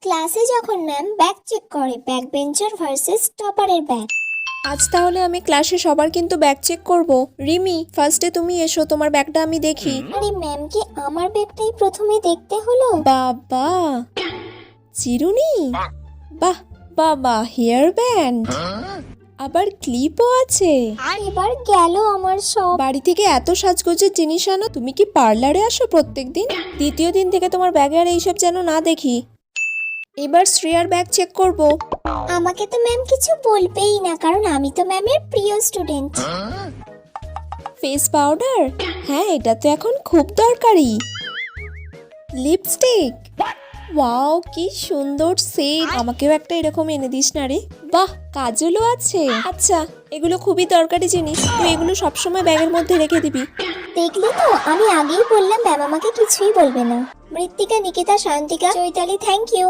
ক্লাসে যখন ma'am bag check করে, ব্যাক বেঞ্চার ভার্সেস টপারের ব্যাগ। আজ তাহলে আমি ক্লাসে সবার কিন্তু ব্যাগ চেক করব। রিমি, ফার্স্টে তুমি এসো, তোমার ব্যাগটা আমি দেখি। আরে ম্যামকে আমার ব্যাগটাই প্রথমে দেখতে হলো। বাবা, চিরুনি, বাহ বাবা, হেয়ার ব্যান্ড, আবার ক্লিপও আছে। এবার গেল আমার সব। বাড়ি থেকে এত সাজগোজের জিনিস আনো, তুমি কি পার্লারে আসো প্রত্যেকদিন? দ্বিতীয় দিন থেকে তোমার ব্যাগে আর এইসব যেন না দেখি। এবার শ্রেয়ার ব্যাগ চেক করব। আমাকে তো ম্যাম কিছু বলবেই না, কারণ আমি তো ম্যামের প্রিয় স্টুডেন্ট। ফেস পাউডার, হ্যাঁ এটা তো এখন খুব দরকারি। লিপস্টিক, ওয়াও কি সুন্দর সেট, আমাকেও একটা এরকম এনে দিস না রে। বাহ, কাজলও আছে। আচ্ছা, এগুলো খুবই দরকারি জিনিস, তুই এগুলো সবসময় ব্যাগের মধ্যে রেখে দিবি। দেখলি তো, আমি আগেই বললাম ম্যাম আমাকে কিছুই বলবে না। মৃত্তিকা, নিকিতা, শান্তিকা, চৈতালি, থ্যাংক ইউ।